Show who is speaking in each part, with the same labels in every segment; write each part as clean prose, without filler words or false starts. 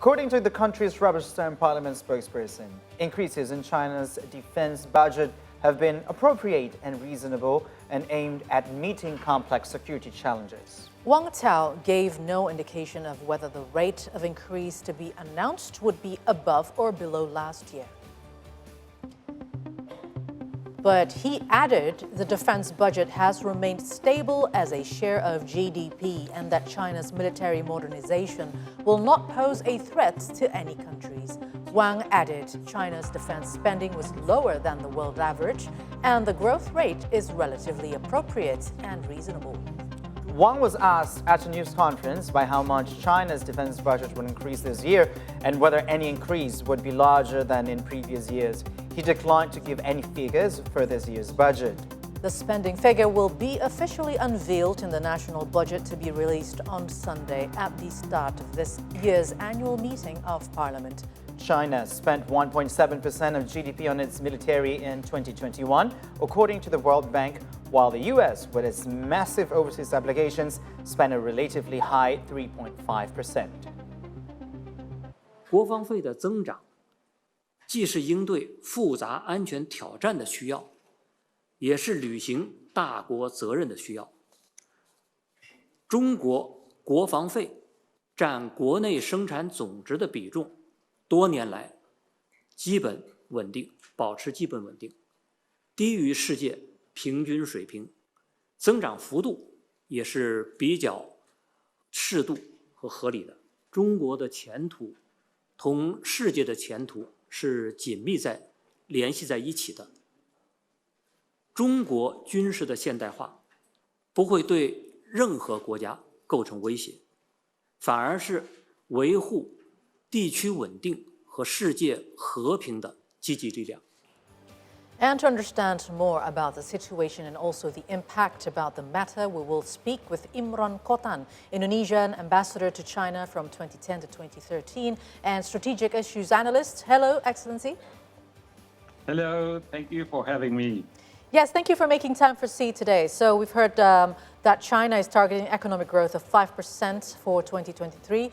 Speaker 1: According to the country's rubber stamp parliament spokesperson, increases in China's defense budget have been appropriate and reasonable and aimed at meeting complex security challenges.
Speaker 2: Wang Tao gave no indication of whether the rate of increase to be announced would be above or below last year. But he added the defense budget has remained stable as a share of GDP and that China's military modernization will not pose a threat to any countries. Wang added China's defense spending was lower than the world average and the growth rate is relatively appropriate and reasonable.
Speaker 1: Wang was asked at a news conference by how much China's defense budget would increase this year and whether any increase would be larger than in previous years. He declined to give any figures for this year's budget.
Speaker 2: The spending figure will be officially unveiled in the national budget to be released on Sunday at the start of this year's annual meeting of Parliament.
Speaker 1: China spent 1.7% of GDP on its military in 2021, according to the World Bank, while the U.S., with its massive overseas obligations, spent a relatively high 3.5%.
Speaker 3: 国防费的增长，既是应对复杂安全挑战的需要，也是履行大国责任的需要。中国国防费占国内生产总值的比重，多年来基本稳定，保持基本稳定，低于世界平均水平，增长幅度也是比较适度和合理的。中国的前途同世界的前途是紧密联系在一起的。中国军事的现代化不会对任何国家构成威胁，反而是维护地区稳定和世界和平的积极力量。
Speaker 2: And to understand more about the situation and also the impact about the matter, we will speak with Imron Cotan, Indonesian ambassador to China from 2010 to 2013 and strategic issues analyst. Hello, Excellency.
Speaker 4: Hello, thank you for having me.
Speaker 2: Yes, thank you for making time for C today. So we've heard that China is targeting economic growth of 5% for 2023.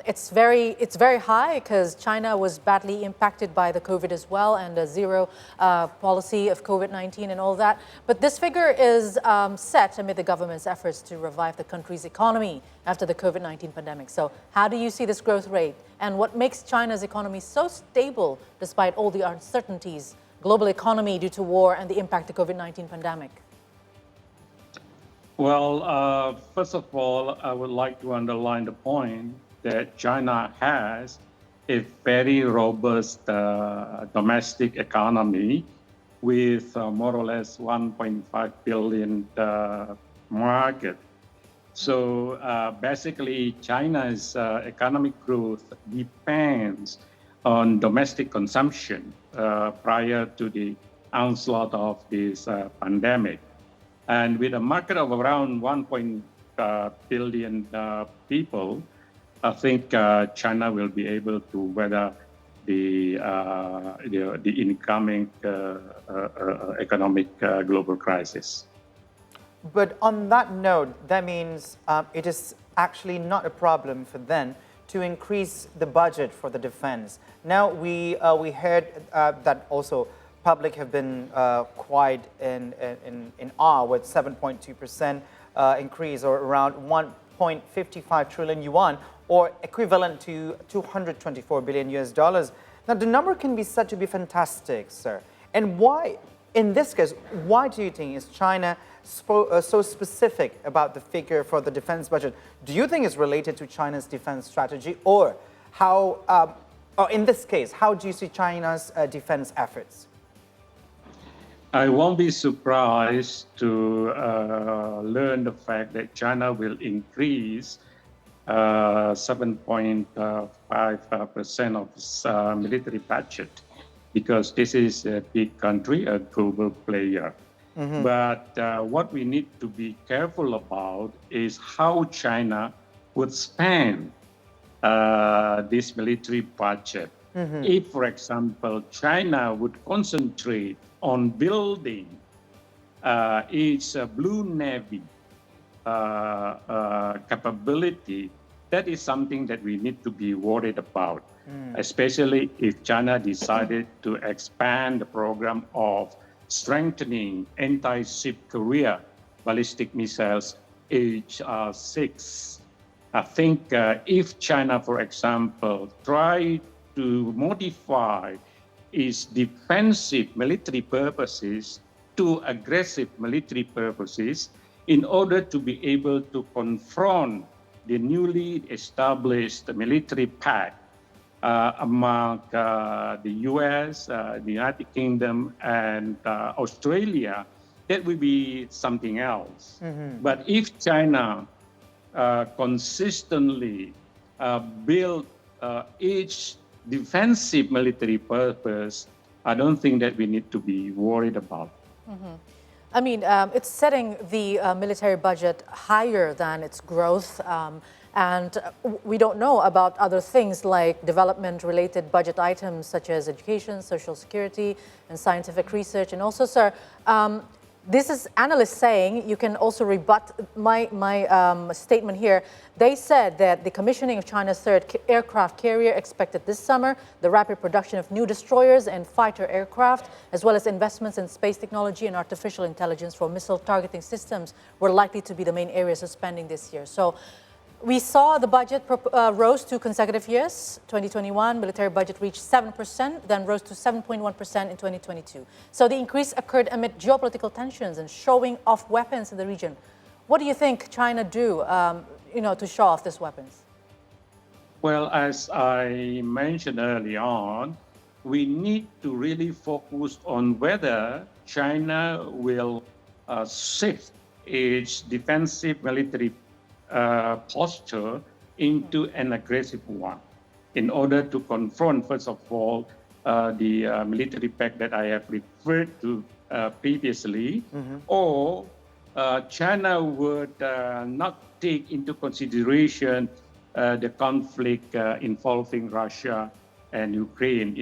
Speaker 2: It's very high because China was badly impacted by the COVID as well and a zero policy of COVID-19 and all that. But this figure is set amid the government's efforts to revive the country's economy after the COVID-19 pandemic. So how do you see this growth rate and what makes China's economy so stable despite all the uncertainties? Global economy due to war and the impact of the COVID-19 pandemic?
Speaker 4: Well, first of all, I would like to underline the point that China has a very robust domestic economy with more or less 1.5 billion market. So basically, China's economic growth depends on domestic consumption prior to the onslaught of this pandemic. And with a market of around 1 billion people, I think China will be able to weather the incoming economic global crisis.
Speaker 1: But on that note, that means it is actually not a problem for them to increase the budget for the defense. Now, we heard that also public have been quite in awe with 7.2% increase or around 1.55 trillion yuan or equivalent to 224 billion US dollars. Now, the number can be said to be fantastic, sir. And why, in this case, why do you think is China so specific about the figure for the defense budget? Do you think it's related to China's defense strategy or how, or in this case, how do you see China's defense efforts?
Speaker 4: I won't be surprised to learn the fact that China will increase 7.5% of its military budget because this is a big country, a global player. Mm-hmm. But what we need to be careful about is how China would spend this military budget. Mm-hmm. If, for example, China would concentrate on building its blue navy capability that is something that we need to be worried about, especially if China decided to expand the program of strengthening anti-ship carrier ballistic missiles H-6. I think if China, for example, try to modify its defensive military purposes to aggressive military purposes in order to be able to confront the newly established military pact among the US, the United Kingdom, and Australia, that will be something else. But if China consistently build each defensive military purpose, I don't think that we need to be worried about.
Speaker 2: I mean, it's setting the military budget higher than its growth. And we don't know about other things like development-related budget items such as education, social security, and scientific research. And also, sir, this is analysts saying, you can also rebut my statement here. They said that the commissioning of China's third aircraft carrier expected this summer, the rapid production of new destroyers and fighter aircraft, as well as investments in space technology and artificial intelligence for missile targeting systems were likely to be the main areas of spending this year. So we saw the budget rose 2 consecutive years. 2021, military budget reached 7%, then rose to 7.1% in 2022. So the increase occurred amid geopolitical tensions and showing off weapons in the region. What do you think China do, to show off these weapons?
Speaker 4: Well, as I mentioned early on, we need to really focus on whether China will shift its defensive military posture into an aggressive one in order to confront, first of all, the military pact that I have referred to previously, or China would not take into consideration the conflict involving Russia and Ukraine.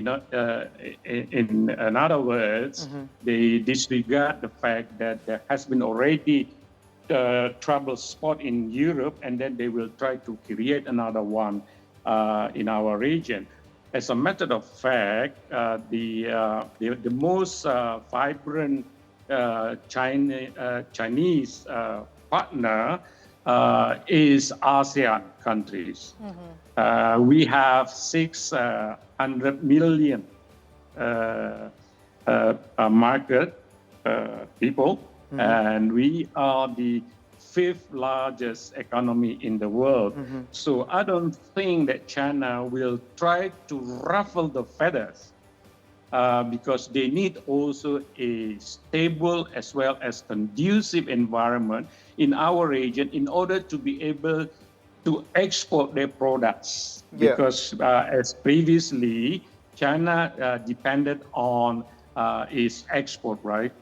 Speaker 4: In other words, they disregard the fact that there has been already trouble spot in Europe, and then they will try to create another one in our region. As a matter of fact, the most vibrant Chinese partner is ASEAN countries. We have 600 million market people. And we are the 5th largest economy in the world. So I don't think that China will try to ruffle the feathers because they need also a stable as well as conducive environment in our region in order to be able to export their products. Because as previously, China depended on its export, right?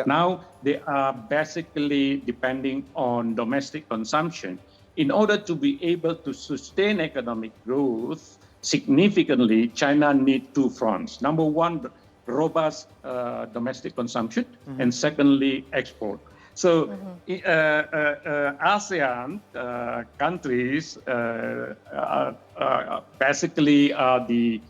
Speaker 4: Now they are basically depending on domestic consumption. In order to be able to sustain economic growth significantly, China needs 2 fronts. Number one, robust domestic consumption, and secondly, export. So ASEAN countries basically are the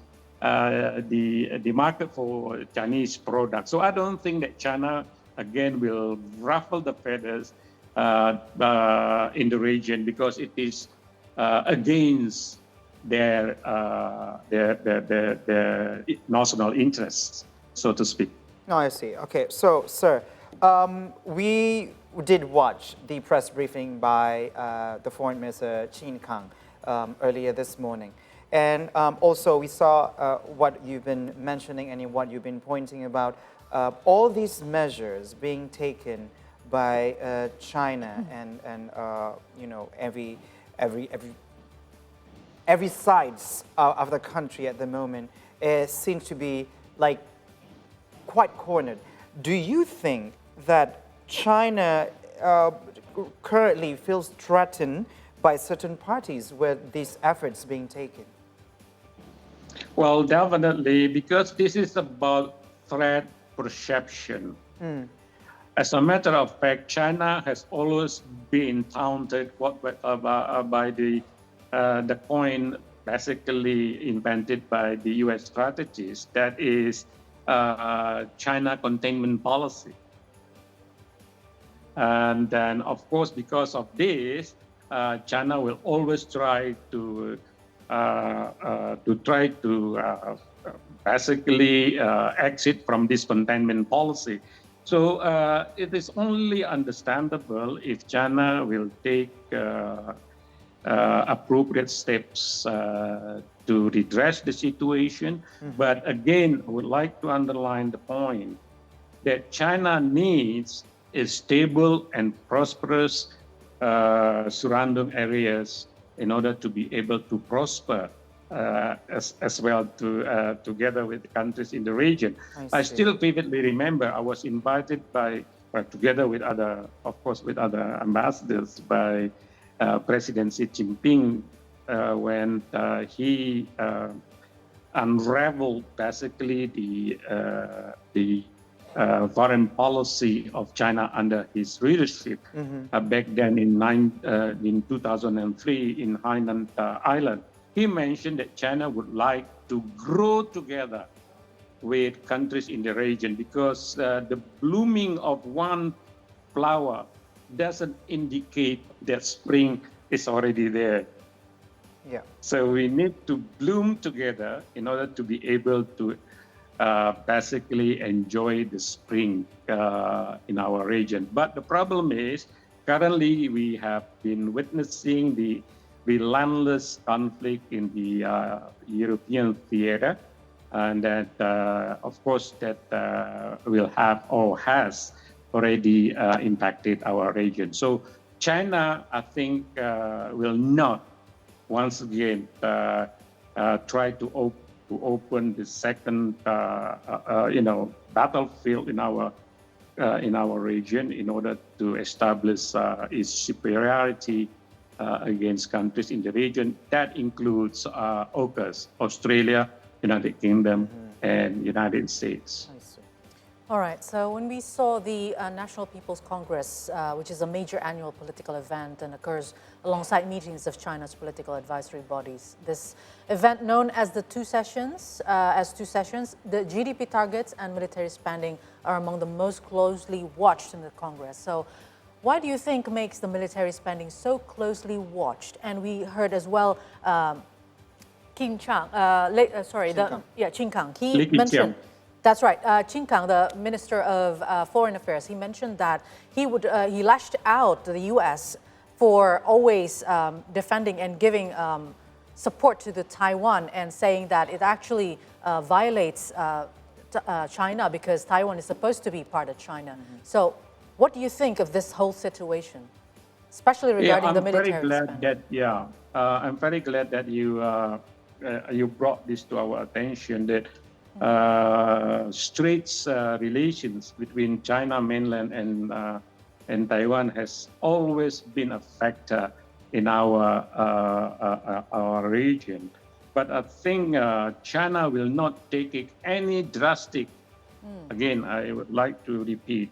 Speaker 4: market for Chinese products. So I don't think that China, again, will ruffle the feathers in the region because it is against their national interests, so to speak.
Speaker 1: No, I see. Okay, so, sir, we did watch the press briefing by the Foreign Minister Qin Kang earlier this morning. And also, we saw what you've been mentioning and what you've been pointing about, all these measures being taken by China and every sides of the country at the moment seems to be like quite cornered. Do you think that China currently feels threatened by certain parties with these efforts being taken?
Speaker 4: Well, definitely, because this is about threat perception. As a matter of fact, China has always been taunted by the the coin basically invented by the U.S. strategists, that is China containment policy. And then, of course, because of this, China will always try to basically exit from this containment policy. So it is only understandable if China will take appropriate steps to redress the situation. But again, I would like to underline the point that China needs a stable and prosperous surrounding areas in order to be able to prosper as well together with the countries in the region. I still vividly remember I was invited by, together with other, of course, with other ambassadors by President Xi Jinping when he unraveled basically the foreign policy of China under his leadership back then in 2003 in Hainan Island. He mentioned that China would like to grow together with countries in the region because the blooming of one flower doesn't indicate that spring is already there.
Speaker 1: Yeah.
Speaker 4: So we need to bloom together in order to be able to basically enjoy the spring in our region. But the problem is, currently we have been witnessing the relentless conflict in the European theater, and that, of course, that will have or has already impacted our region. So China, I think, will not once again try to open the second, battlefield in our region in order to establish its superiority against countries in the region. That includes AUKUS, Australia, United Kingdom, and United States.
Speaker 2: All right, so when we saw the National People's Congress, which is a major annual political event and occurs alongside meetings of China's political advisory bodies, this event known as the two sessions, the GDP targets and military spending are among the most closely watched in the Congress. So why do you think makes the military spending so closely watched? And we heard as well Qin Kang, he mentioned. That's right. Qin Kang, the Minister of Foreign Affairs, he mentioned that he lashed out the U.S. for always defending and giving support to the Taiwan and saying that it actually violates China because Taiwan is supposed to be part of China. So what do you think of this whole situation, especially regarding the military spending?
Speaker 4: I'm very glad that you brought this to our attention, that straits relations between China mainland and Taiwan has always been a factor in our region. But I think China will not take any drastic, again, I would like to repeat,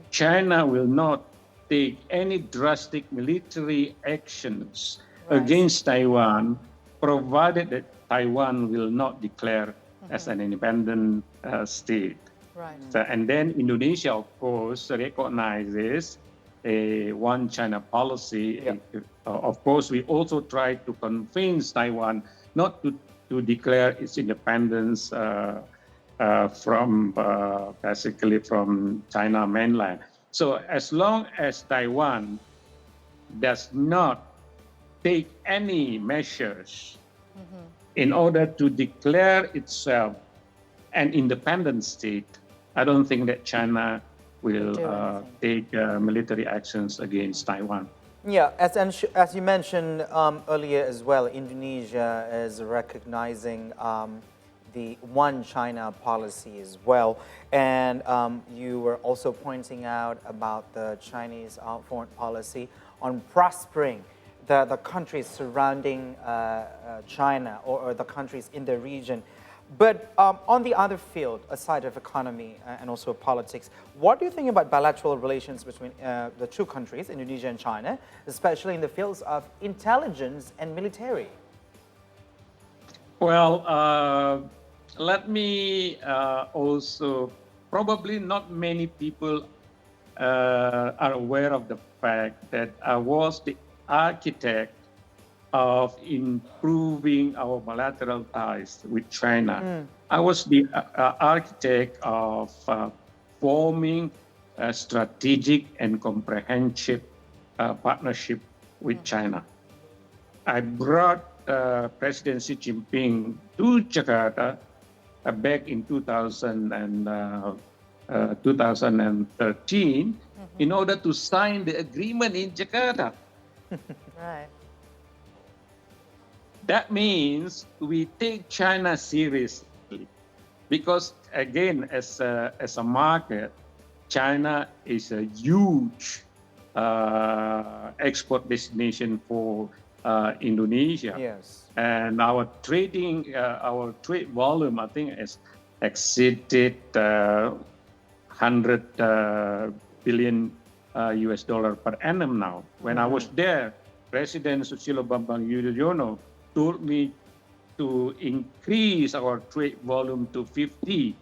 Speaker 4: China will not take any drastic military actions against Taiwan, provided that Taiwan will not declare as an independent state.
Speaker 2: Right.
Speaker 4: So, and then Indonesia, of course, recognizes a one China policy. Of course, we also try to convince Taiwan not to declare its independence from basically from China mainland. So as long as Taiwan does not take any measures in order to declare itself an independent state, I don't think that China will take military actions against Taiwan.
Speaker 1: Yeah, as you mentioned earlier as well, Indonesia is recognizing the one China policy as well. And you were also pointing out about the Chinese foreign policy on prospering the countries surrounding China or the countries in the region. But on the other field, aside of economy and also politics, what do you think about bilateral relations between the two countries, Indonesia and China, especially in the fields of intelligence and military?
Speaker 4: Well, let me also, probably not many people are aware of the fact that I was the architect of improving our bilateral ties with China. I was the architect of forming a strategic and comprehensive partnership with China. I brought President Xi Jinping to Jakarta back in 2013 in order to sign the agreement in Jakarta.
Speaker 2: Right.
Speaker 4: That means we take China seriously because, again, as a market, China is a huge export destination for Indonesia.
Speaker 1: Yes.
Speaker 4: And our trade volume, I think, has exceeded 100 billion US dollar per annum now. When I was there, President Susilo Bambang Yudhoyono told me to increase our trade volume to 50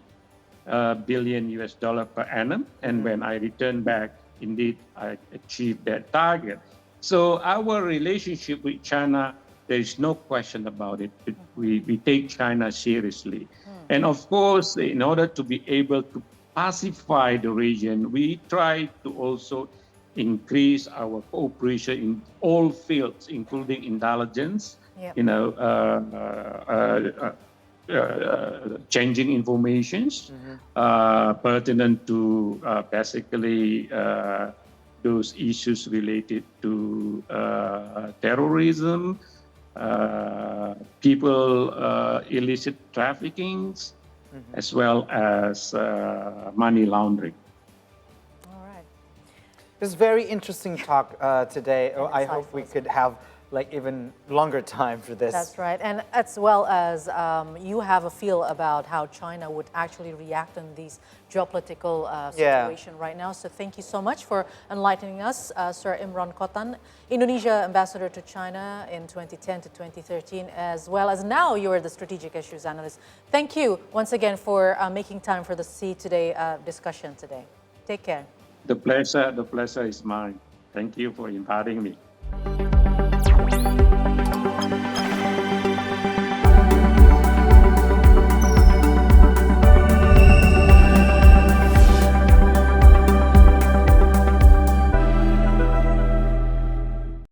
Speaker 4: billion US dollar per annum. And when I returned back, indeed, I achieved that target. So our relationship with China, there is no question about it. We take China seriously. And of course, in order to be able to pacify the region, we try to also increase our cooperation in all fields, including intelligence, changing informations pertinent to basically those issues related to terrorism, people illicit traffickings, as well as money laundering.
Speaker 2: All right.
Speaker 1: It's very interesting talk today. I
Speaker 2: insightful
Speaker 1: hope we could have like even longer time for this.
Speaker 2: That's right. And as well as you have a feel about how China would actually react in these geopolitical situation right now. So thank you so much for enlightening us, Sir Imron Cotan, Indonesia ambassador to China in 2010 to 2013, as well as now you're the strategic issues analyst. Thank you once again for making time for the See Today discussion today. Take care.
Speaker 4: The pleasure is mine. Thank you for inviting me.